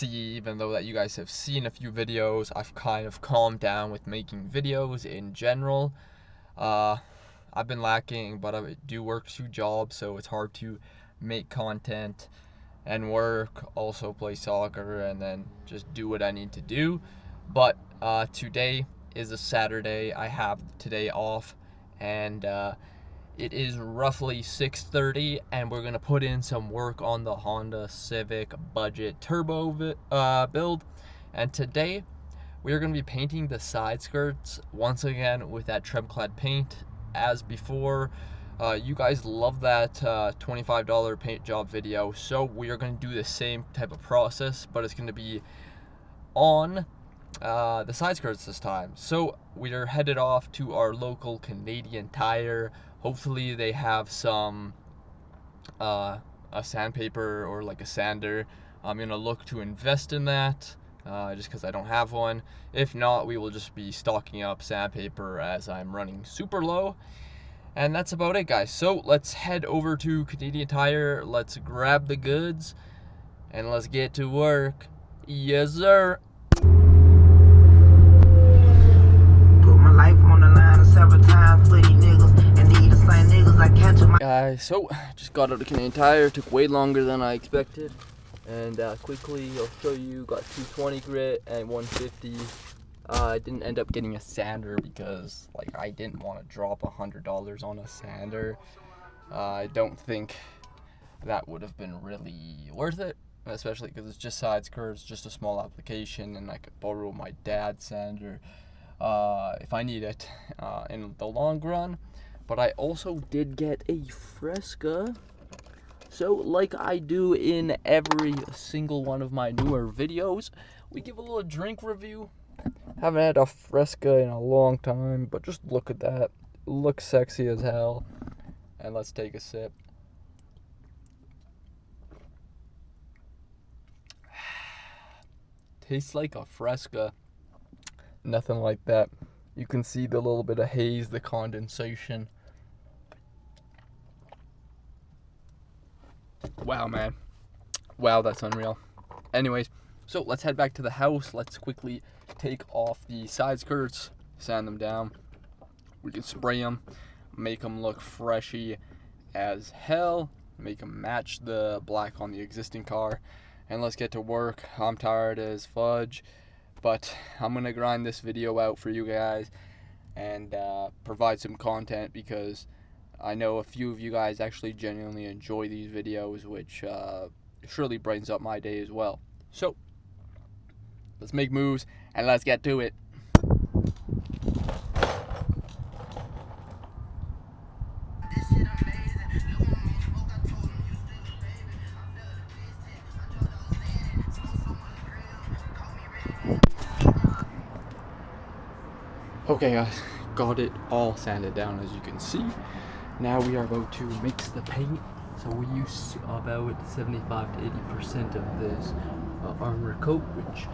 even though that you guys have seen a few videos, I've kind of calmed down with making videos in general. I've been lacking, but I do work 2 jobs, so it's hard to make content and work, also play soccer, and then just do what I need to do. But today is a Saturday. I have today off, and it is roughly 6:30, and we're gonna put in some work on the Honda Civic Budget Turbo build. And today we're gonna be painting the side skirts once again with that Tremclad paint. As before, you guys love that $25 paint job video, so we are going to do the same type of process, but it's going to be on the side skirts this time. So we are headed off to our local Canadian Tire. Hopefully they have some a sandpaper or like a sander. I'm going to look to invest in that. Just because I don't have one. If not, we will just be stocking up sandpaper as I'm running super low. And that's about it, guys. So let's head over to Canadian Tire. Let's grab the goods and let's get to work. Yes, sir. Put my life on the line several times for these niggas, and these the same niggas I catch them. Guys, so just got out of Canadian Tire. Took way longer than I expected. And quickly, I'll show you, got 220 grit and 150. I didn't end up getting a sander because, like, I didn't want to drop $100 on a sander. I don't think that would have been really worth it, especially because it's just side skirts, just a small application, and I could borrow my dad's sander if I need it in the long run. But I also did get a Fresca. So, like I do in every single one of my newer videos, we give a little drink review. Haven't had a Fresca in a long time, but just look at that. It looks sexy as hell. And let's take a sip. Tastes like a Fresca. Nothing like that. You can see the little bit of haze, the condensation. Wow, man. Wow, that's unreal. Anyways, so let's head back to the house. Let's quickly take off the side skirts, sand them down. We can spray them, make them look freshy as hell, make them match the black on the existing car, and let's get to work. I'm tired as fudge, but I'm going to grind this video out for you guys and provide some content because I know a few of you guys actually genuinely enjoy these videos, which surely brightens up my day as well. So, let's make moves and let's get to it. Okay, guys, got it all sanded down as you can see. Now we are about to mix the paint. So we use about 75 to 80% of this Armor Coat, which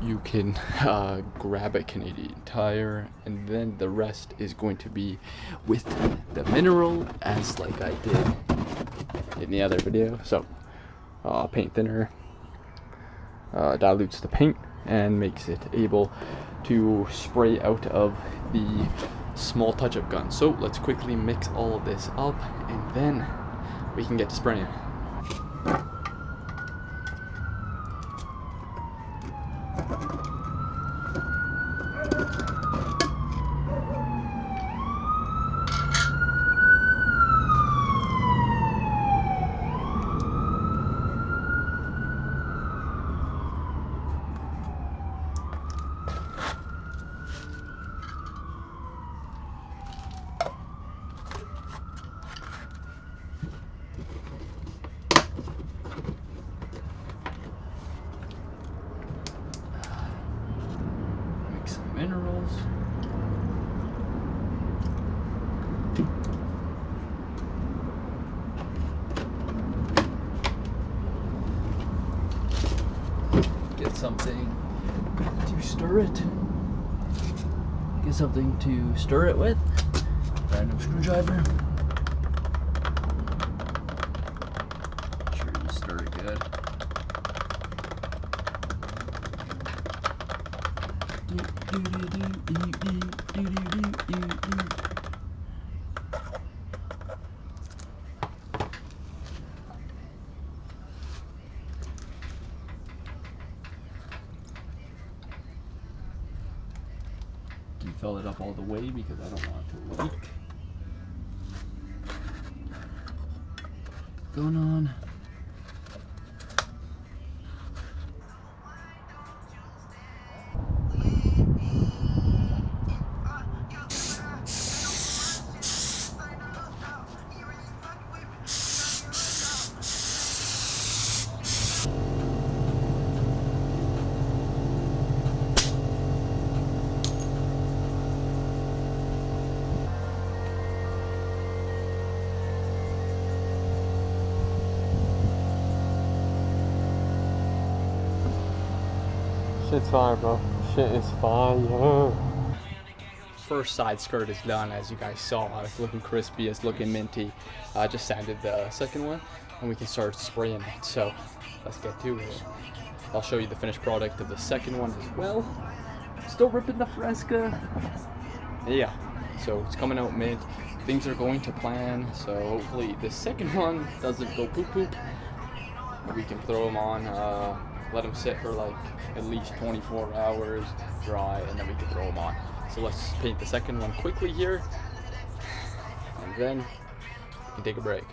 you can grab at Canadian Tire, and then the rest is going to be with the mineral, as like I did in the other video. So paint thinner dilutes the paint and makes it able to spray out of the small touch-up gun. So let's quickly mix all of this up and then we can get to spraying. Minerals. Get something to stir it. Get something to stir it with. Random screwdriver. Make sure you stir it good. You fill it up all the way because I don't want it to leak. Going on. Shit's fire, bro. Shit is fire. First side skirt is done, as you guys saw. It's looking crispy, it's looking minty. I just sanded the second one and we can start spraying it. So let's get to it. I'll show you the finished product of the second one as well. Still ripping the Fresca. Yeah, so it's coming out mint. Things are going to plan, so hopefully the second one doesn't go poop poop. We can throw them on, let them sit for like at least 24 hours, dry, and then we can throw them on. So let's paint the second one quickly here, and then we can take a break.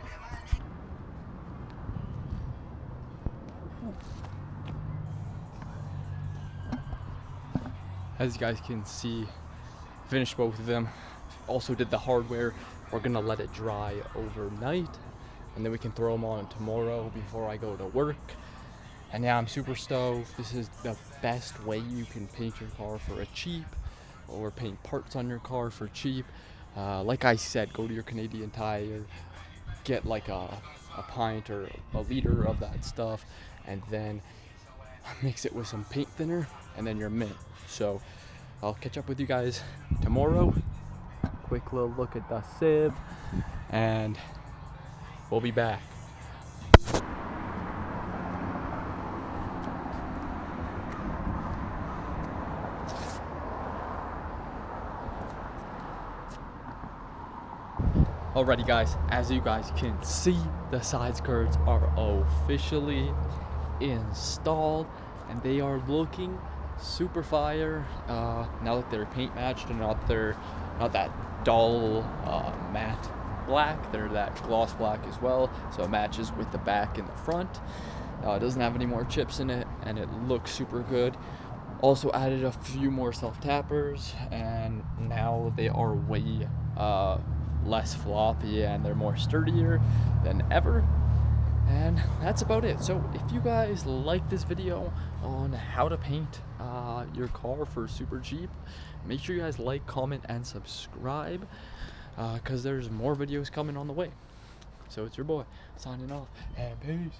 As you guys can see, finished both of them. Also did the hardware. We're gonna let it dry overnight, and then we can throw them on tomorrow before I go to work. And yeah, I'm super stoked. This is the best way you can paint your car for a cheap, or paint parts on your car for cheap. Like I said, go to your Canadian Tire, get like a pint or a liter of that stuff, and then mix it with some paint thinner, and then you're mint. So I'll catch up with you guys tomorrow. Quick little look at the sieve, and we'll be back. Alrighty guys, as you guys can see, the side skirts are officially installed and they are looking super fire. Now that they're paint matched and not that dull matte black, they're that gloss black as well, so it matches with the back and the front. It doesn't have any more chips in it and it looks super good. Also added a few more self-tappers and now they are way less floppy and they're more sturdier than ever. And that's about it. So if you guys like this video on how to paint your car for super cheap, make sure you guys like, comment, and subscribe, because there's more videos coming on the way. So it's your boy signing off, and peace.